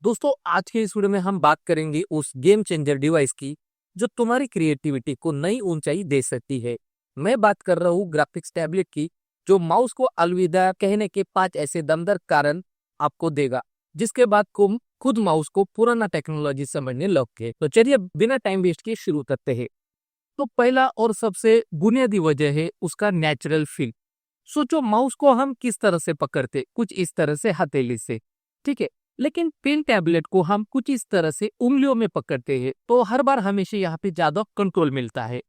दोस्तों, आज के इस वीडियो में हम बात करेंगे उस गेम चेंजर डिवाइस की जो तुम्हारी क्रिएटिविटी को नई ऊंचाई दे सकती है। मैं बात कर रहा हूँ ग्राफिक्स टैबलेट की, जो माउस को अलविदा कहने के 5 ऐसे दमदार कारण आपको देगा, जिसके बाद तुम खुद माउस को पुराना टेक्नोलॉजी समझने लगोगे। तो चलिए बिना टाइम वेस्ट किए शुरू करते हैं। तो पहला और सबसे बुनियादी वजह है उसका नेचुरल फील। सोचो, माउस को हम किस तरह से पकड़ते, कुछ इस तरह से हथेली से, ठीक है। लेकिन पेन टैबलेट को हम कुछ इस तरह से उंगलियों में पकड़ते हैं, तो हर बार हमेशा यहाँ पे ज्यादा कंट्रोल मिलता है।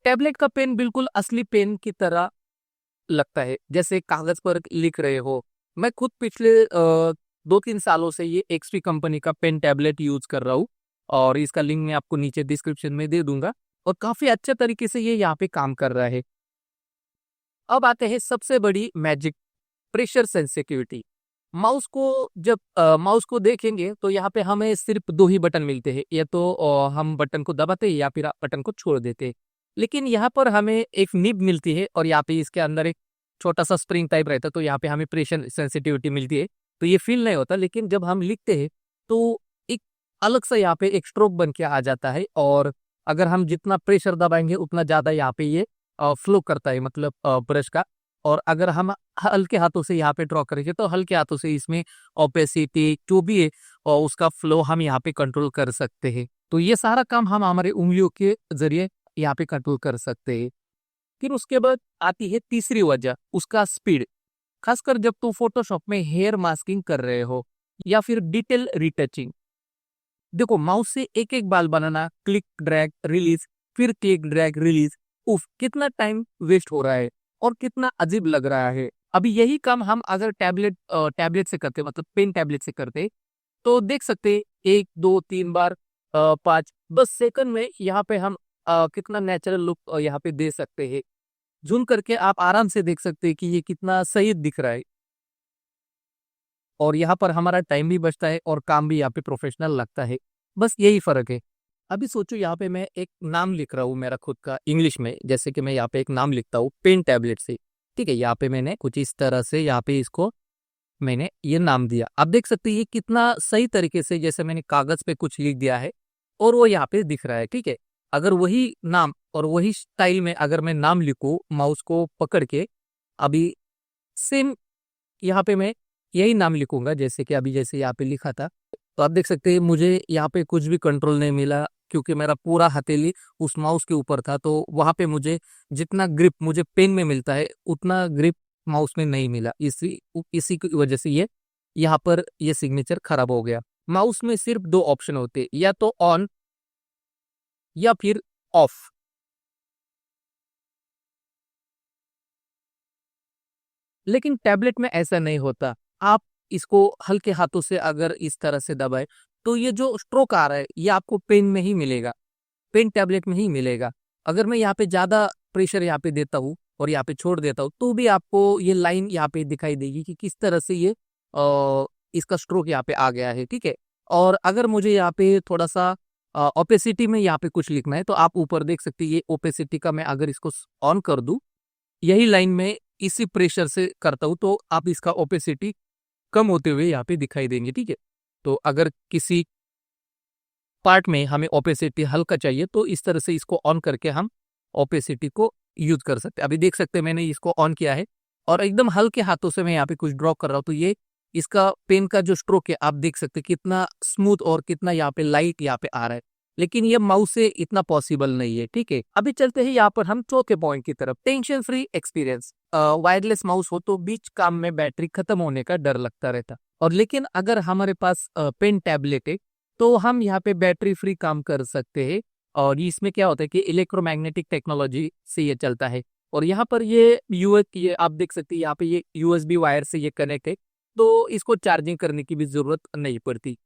टैबलेट का पेन बिल्कुल असली पेन की तरह लगता है, जैसे कागज पर लिख रहे हो। मैं खुद पिछले 2-3 सालों से ये एक्सपी कंपनी का पेन टैबलेट यूज कर रहा हूँ, और इसका लिंक मैं आपको नीचे डिस्क्रिप्शन में दे दूंगा। और काफी अच्छे तरीके से ये यहाँ पे काम कर रहा है। अब आते हैं सबसे बड़ी मैजिक, प्रेशर सेंसिटिविटी। माउस को देखेंगे तो यहाँ पे हमें सिर्फ 2 ही बटन मिलते हैं, या तो हम बटन को दबाते हैं या फिर बटन को छोड़ देते हैं। लेकिन यहाँ पर हमें एक निब मिलती है, और यहाँ पे इसके अंदर एक छोटा सा स्प्रिंग टाइप रहता है, तो यहाँ पे हमें प्रेशर सेंसिटिविटी मिलती है। तो ये फील नहीं होता, लेकिन जब हम लिखते हैं तो एक अलग सा यहाँ पे एक स्ट्रोक बन के आ जाता है। और अगर हम जितना प्रेशर दबाएंगे उतना ज्यादा यहाँ पे ये फ्लो करता है, मतलब ब्रश का। और अगर हम हल्के हाथों से यहाँ पे ड्रॉ करेंगे तो हल्के हाथों से इसमें ओपेसिटी जो भी है और उसका फ्लो हम यहाँ पे कंट्रोल कर सकते हैं। तो ये सारा काम हम हमारे उंगलियों के जरिए यहाँ पे कंट्रोल कर सकते हैं। फिर उसके बाद आती है तीसरी वजह, उसका स्पीड। खासकर जब तुम फोटोशॉप में हेयर मास्किंग कर रहे हो या फिर डिटेल रिटचिंग। देखो, माउस से एक एक बाल बनाना, क्लिक ड्रैग रिलीज, फिर क्लिक ड्रैग रिलीज, उफ कितना टाइम वेस्ट हो रहा है और कितना अजीब लग रहा है। अभी यही काम हम अगर टैबलेट से करते, मतलब पेन टैबलेट से करते, तो देख सकते 1 2 3 बार 5 बस सेकंड में यहाँ पे हम कितना नेचुरल लुक यहाँ पे दे सकते हैं। जूम करके आप आराम से देख सकते हैं कि ये कितना सही दिख रहा है, और यहाँ पर हमारा टाइम भी बचता है और काम भी यहाँ पे प्रोफेशनल लगता है। बस यही फर्क है। अभी सोचो, यहाँ पे मैं एक नाम लिख रहा हूँ मेरा खुद का इंग्लिश में, जैसे कि मैं यहाँ पे एक नाम लिखता हूँ पेन टैबलेट से, ठीक है। यहाँ पे मैंने कुछ इस तरह से यहाँ पे इसको मैंने ये नाम दिया। आप देख सकते हैं ये कितना सही तरीके से, जैसे मैंने कागज पे कुछ लिख दिया है और वो यहाँ पे दिख रहा है, ठीक है। अगर वही नाम और वही स्टाइल में अगर मैं नाम लिखूँ माउस को पकड़ के, अभी सेम यहाँ पे मैं यही नाम लिखूंगा, जैसे कि अभी जैसे यहाँ पे लिखा था, तो आप देख सकते हैं मुझे यहाँ पे कुछ भी कंट्रोल नहीं मिला, क्योंकि मेरा पूरा हथेली उस माउस के ऊपर था। तो वहां पे मुझे जितना ग्रिप मुझे पेन में मिलता है उतना ग्रिप माउस में नहीं मिला। इसी की वजह से ये यहाँ पर ये सिग्नेचर खराब हो गया। माउस में सिर्फ 2 ऑप्शन होते हैं, या तो ऑन या फिर ऑफ। लेकिन टैबलेट में ऐसा नहीं होता। आप इसको हल्के हाथों से अगर इस तरह से दबाए, तो ये जो स्ट्रोक आ रहा है ये आपको पेन में ही मिलेगा, पेन टैबलेट में ही मिलेगा। अगर मैं यहाँ पे ज्यादा प्रेशर यहाँ पे देता हूँ और यहाँ पे छोड़ देता हूँ, तो भी आपको ये लाइन यहाँ पे दिखाई देगी कि किस तरह से ये इसका स्ट्रोक यहाँ पे आ गया है, ठीक है। और अगर मुझे यहाँ पे थोड़ा सा ओपेसिटी में यहाँ पे कुछ लिखना है, तो आप ऊपर देख सकते हैं ये ओपेसिटी का मैं अगर इसको ऑन कर दूं, यही लाइन में इसी प्रेशर से करता हूं, तो आप इसका ओपेसिटी कम होते हुए यहाँ पे दिखाई देंगे, ठीक है। तो अगर किसी पार्ट में हमें ओपेसिटी हल्का चाहिए, तो इस तरह से इसको ऑन करके हम ओपेसिटी को यूज कर सकते हैं। अभी देख सकते हैं मैंने इसको ऑन किया है और एकदम हल्के हाथों से मैं यहाँ पे कुछ ड्रॉ कर रहा हूँ, तो ये इसका पेन का जो स्ट्रोक है आप देख सकते हैं कितना स्मूथ और कितना यहाँ पे लाइट यहाँ पे आ रहा है। लेकिन ये माउस से इतना पॉसिबल नहीं है, ठीक है। अभी चलते हैं यहाँ पर हम चौथे पॉइंट की तरफ, tension free experience. Wireless mouse हो तो बीच काम में बैटरी खत्म होने का डर लगता रहता, और लेकिन अगर हमारे पास पेन टैबलेट है तो हम यहाँ पे बैटरी फ्री काम कर सकते हैं। और इसमें क्या होता है कि इलेक्ट्रोमैग्नेटिक टेक्नोलॉजी से ये चलता है, और यहाँ पर ये आप देख सकते हैं यहाँ पे ये यूएसबी वायर से ये कनेक्ट है, तो इसको चार्जिंग करने की भी जरूरत नहीं पड़ती।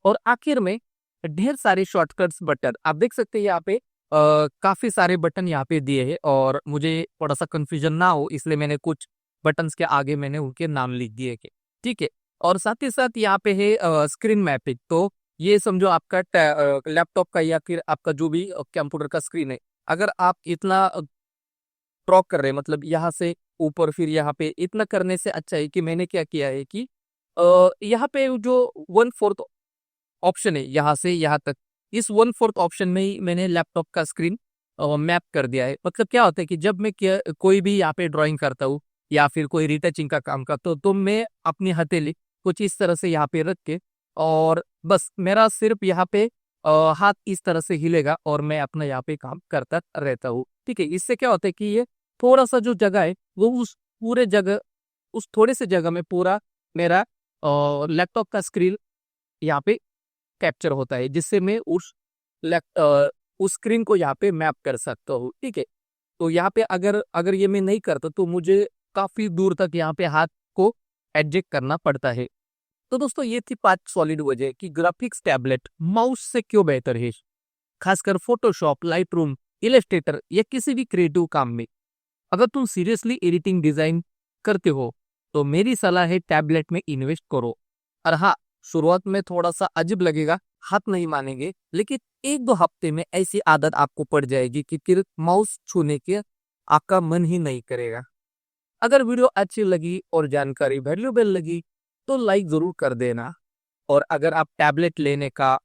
और आखिर में ढेर सारे शॉर्टकट्स बटन आप देख सकते हैं यहाँ पे, काफी सारे बटन यहाँ पे दिए हैं, और मुझे थोड़ा सा कंफ्यूजन ना हो इसलिए मैंने कुछ बटन्स के आगे मैंने उनके नाम लिख दिए के, ठीक है। और साथ ही साथ यहाँ पे है स्क्रीन मैपिंग। तो ये समझो आपका लैपटॉप का या फिर आपका जो भी कंप्यूटर का स्क्रीन है, अगर आप इतना ड्रॉ कर रहे हैं, मतलब यहाँ से ऊपर फिर यहाँ पे, इतना करने से अच्छा है कि मैंने क्या किया है कि यहाँ पे जो 1/4 ऑप्शन है यहाँ से यहाँ तक, इस 1/4 ऑप्शन में ही मैंने लैपटॉप का स्क्रीन मैप कर दिया है। मतलब क्या होता है कि जब मैं कोई भी यहाँ पे ड्राइंग करता हूँ या फिर कोई रिटचिंग का काम करता हूँ, तो मैं अपनी हथेली कुछ इस तरह से यहाँ पे रख के, और बस मेरा सिर्फ यहाँ पे हाथ इस तरह से हिलेगा और मैं अपना यहाँ पे काम करता रहता हूँ। ठीक है, इससे क्या होता है कि ये थोड़ा सा जो जगह है वो उस थोड़े से जगह में पूरा मेरा लैपटॉप का स्क्रीन यहाँ पे कैप्चर होता है, जिससे मैं उस स्क्रीन को यहाँ पे मैप कर सकता हूँ। ठीक है, तो यहाँ पे अगर अगर ये मैं नहीं करता तो मुझे काफी दूर तक यहाँ पे हाथ को एडजस्ट करना पड़ता है। तो दोस्तों ये थी 5 सॉलिड वजह कि ग्राफिक्स टैबलेट माउस से क्यों बेहतर है, खासकर फोटोशॉप, लाइटरूम, इलस्ट्रेटर या किसी भी क्रिएटिव काम में। अगर तुम सीरियसली एडिटिंग डिजाइन करते हो तो मेरी सलाह है टैबलेट में इन्वेस्ट करो। और हाँ, शुरुआत में थोड़ा सा अजीब लगेगा, हाथ नहीं मानेंगे, लेकिन 1-2 हफ्ते में ऐसी आदत आपको पड़ जाएगी कि फिर माउस छूने के आपका मन ही नहीं करेगा। अगर वीडियो अच्छी लगी और जानकारी वैल्यूएबल लगी तो लाइक जरूर कर देना। और अगर आप टैबलेट लेने का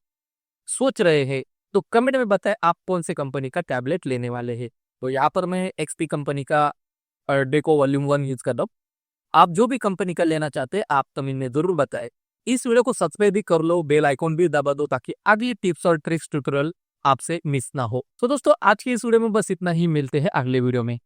सोच रहे हैं तो कमेंट में बताएं आप कौन से कंपनी का टैबलेट लेने वाले हैं। तो यहाँ पर मैं एक्सपी कंपनी का डेको वॉल्यूम 1 यूज कर रहा हूँ। आप जो भी कंपनी का लेना चाहते हैं आप कमेंट में जरूर बताएं। इस वीडियो को सब्सक्राइब भी कर लो, बेल आइकॉन भी दबा दो ताकि अगली टिप्स और ट्रिक्स ट्यूटोरियल आपसे मिस ना हो। तो दोस्तों आज की इस वीडियो में बस इतना ही, मिलते हैं अगले वीडियो में।